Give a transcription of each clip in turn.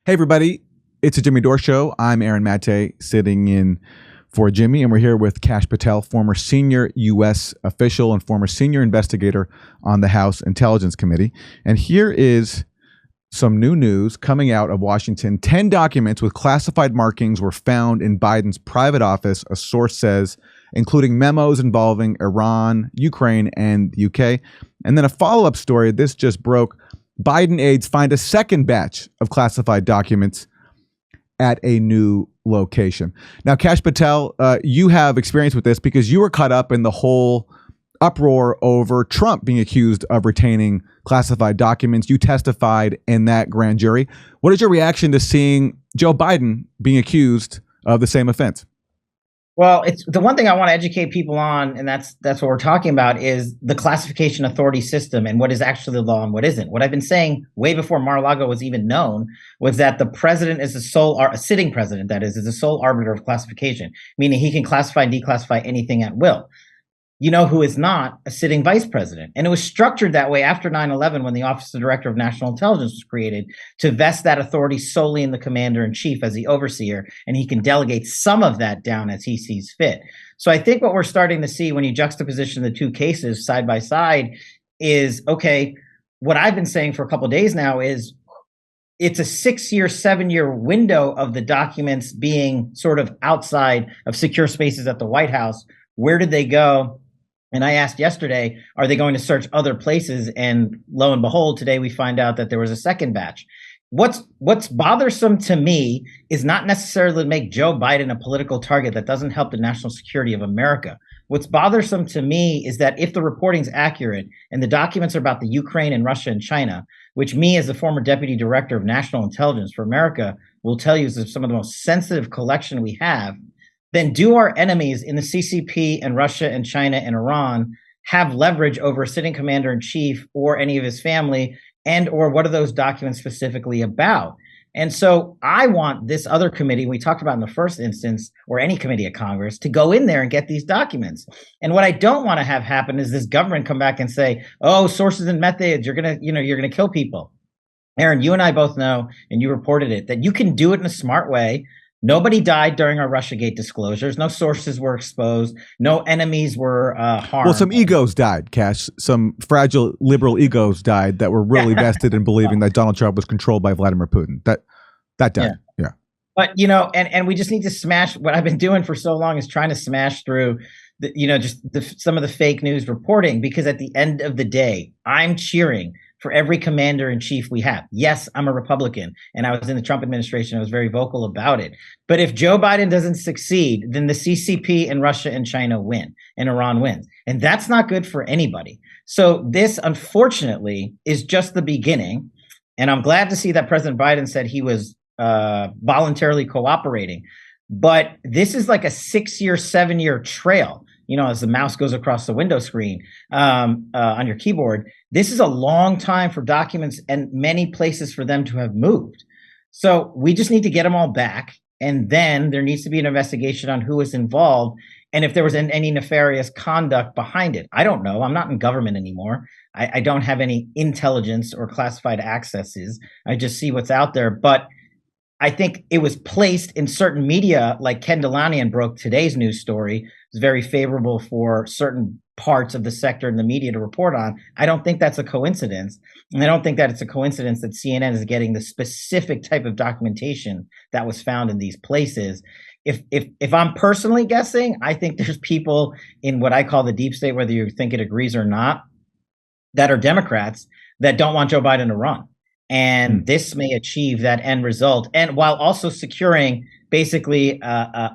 Hey, everybody. It's a Jimmy Dore show. I'm Aaron Maté, sitting in for Jimmy, and we're here with Kash Patel, former senior U.S. official and former senior investigator on the House Intelligence Committee. And here is some new news coming out of Washington. 10 documents with classified markings were found in Biden's private office, a source says, including memos involving Iran, Ukraine, and the UK. And then a follow-up story. This just broke. Biden aides find a second batch of classified documents at a new location. Now, Kash Patel, you have experience with this because you were caught up in the whole uproar over Trump being accused of retaining classified documents. You testified in that grand jury. What is your reaction to seeing Joe Biden being accused of the same offense? Well, it's the one thing I want to educate people on, and that's what we're talking about, is the classification authority system and what is actually the law and what isn't. What I've been saying way before Mar-a-Lago was even known was that the president is a sitting president, that is the sole arbiter of classification, meaning he can classify and declassify anything at will. You know who is not? A sitting vice president. And it was structured that way after 9/11 when the Office of Director of National Intelligence was created to vest that authority solely in the commander-in-chief as the overseer, and he can delegate some of that down as he sees fit. So I think what we're starting to see when you juxtaposition the two cases side by side is, okay, what I've been saying for a couple of days now is it's a 6-year, 7-year window of the documents being sort of outside of secure spaces at the White House. Where did they go? And I asked yesterday, are they going to search other places? And lo and behold, today we find out that there was a second batch. What's bothersome to me is not necessarily to make Joe Biden a political target that doesn't help the national security of America. What's bothersome to me is that if the reporting's accurate and the documents are about the Ukraine and Russia and China, which me as the former deputy director of national intelligence for America will tell you is some of the most sensitive collection we have, then do our enemies in the CCP and Russia and China and Iran have leverage over a sitting commander-in-chief or any of his family, and or what are those documents specifically about? And so I want this other committee we talked about in the first instance, or any committee of Congress, to go in there and get these documents. And what I don't want to have happen is this government come back and say, oh, sources and methods, you're gonna kill people. Aaron, you and I both know, and you reported it, that you can do it in a smart way. Nobody died during our Russiagate disclosures. No sources were exposed. No enemies were harmed. Well, some egos died, Kash. Some fragile liberal egos died that were really vested in believing that Donald Trump was controlled by Vladimir Putin. That died. Yeah. But, and we just need to smash what I've been doing for so long is trying to smash through some of the fake news reporting, because at the end of the day, I'm cheering for every commander-in-chief we have. Yes, I'm a Republican, and I was in the Trump administration. I was very vocal about it. But if Joe Biden doesn't succeed, then the CCP and Russia and China win, and Iran wins. And that's not good for anybody. So this, unfortunately, is just the beginning. And I'm glad to see that President Biden said he was voluntarily cooperating. But this is like a 6-year, 7-year trail. As the mouse goes across the window screen on your keyboard, this is a long time for documents and many places for them to have moved. So we just need to get them all back. And then there needs to be an investigation on who was involved and if there was any nefarious conduct behind it. I don't know. I'm not in government anymore. I don't have any intelligence or classified accesses. I just see what's out there. But I think it was placed in certain media, like Ken Delanian broke today's news story. It's very favorable for certain parts of the sector and the media to report on. I don't think that's a coincidence. And I don't think that it's a coincidence that CNN is getting the specific type of documentation that was found in these places. If I'm personally guessing, I think there's people in what I call the deep state, whether you think it agrees or not, that are Democrats that don't want Joe Biden to run. And this may achieve that end result, and while also securing basically a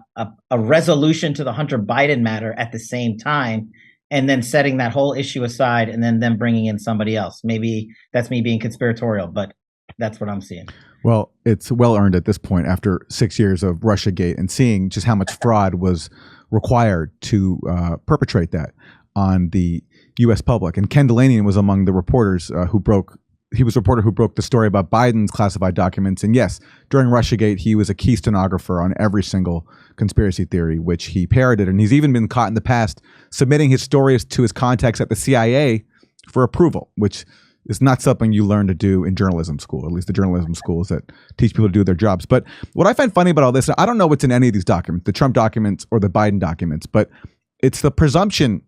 resolution to the Hunter Biden matter at the same time, and then setting that whole issue aside, and then them bringing in somebody else. Maybe that's me being conspiratorial, but that's what I'm seeing. Well, it's well earned at this point after 6 years of Russiagate and seeing just how much fraud was required to perpetrate that on the U.S. public. And Ken Delanian was among the reporters he was a reporter who broke the story about Biden's classified documents. And yes, during Russiagate, he was a key stenographer on every single conspiracy theory, which he parroted. And he's even been caught in the past submitting his stories to his contacts at the CIA for approval, which It's not something you learn to do in journalism school, at least the journalism schools that teach people to do their jobs. But what I find funny about all this, I don't know what's in any of these documents, the Trump documents or the Biden documents, but it's the presumption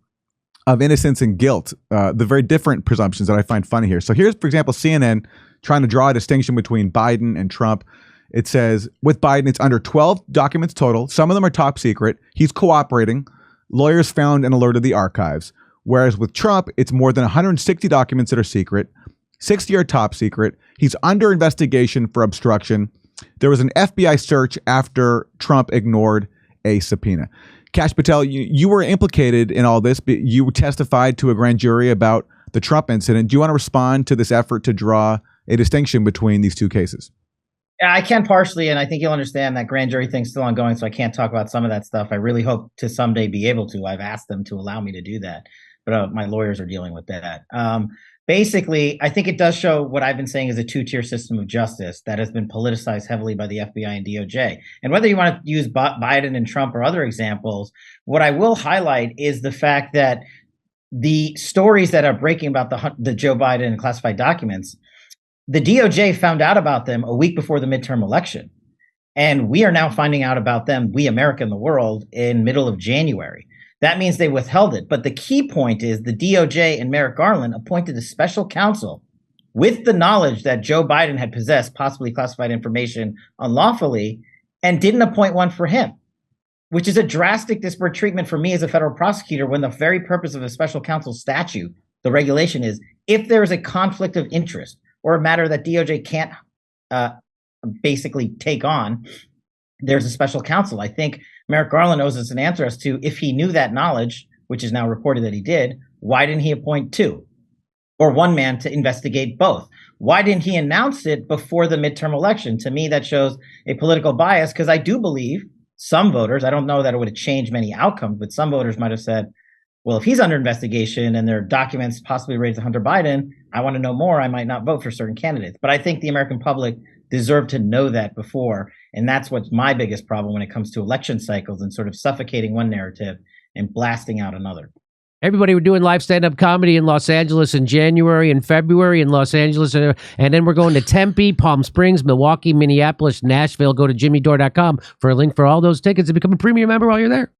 of innocence and guilt, the very different presumptions that I find funny here. So here's, for example, CNN trying to draw a distinction between Biden and Trump. It says with Biden, it's under 12 documents total. Some of them are top secret. He's cooperating. Lawyers found and alerted the archives. Whereas with Trump, it's more than 160 documents that are secret. 60 are top secret. He's under investigation for obstruction. There was an FBI search after Trump ignored a subpoena. Kash Patel, you were implicated in all this. But you testified to a grand jury about the Trump incident. Do you want to respond to this effort to draw a distinction between these two cases? Yeah, I can partially, and I think you'll understand that grand jury thing's still ongoing, so I can't talk about some of that stuff. I really hope to someday be able to. I've asked them to allow me to do that, but my lawyers are dealing with that. Basically, I think it does show what I've been saying is a two-tier system of justice that has been politicized heavily by the FBI and DOJ. And whether you want to use Biden and Trump or other examples, what I will highlight is the fact that the stories that are breaking about the Joe Biden and classified documents, the DOJ found out about them a week before the midterm election. And we are now finding out about them, we America and the world, in middle of January. That means they withheld it. But the key point is the DOJ and Merrick Garland appointed a special counsel with the knowledge that Joe Biden had possessed possibly classified information unlawfully and didn't appoint one for him, which is a drastic disparate treatment for me as a federal prosecutor when the very purpose of a special counsel statute, the regulation is, if there is a conflict of interest or a matter that DOJ can't basically take on, there's a special counsel. I think Merrick Garland owes us an answer as to if he knew that knowledge, which is now reported that he did, why didn't he appoint two or one man to investigate both? Why didn't he announce it before the midterm election? To me, that shows a political bias, because I do believe some voters, I don't know that it would have changed many outcomes, but some voters might have said, well, if he's under investigation and there are documents possibly related to Hunter Biden, I want to know more. I might not vote for certain candidates. But I think the American public deserve to know that before. And that's what's my biggest problem when it comes to election cycles and sort of suffocating one narrative and blasting out another. Everybody, we're doing live stand-up comedy in Los Angeles in January and February in Los Angeles. And then we're going to Tempe, Palm Springs, Milwaukee, Minneapolis, Nashville. Go to jimmydore.com for a link for all those tickets and become a premium member while you're there.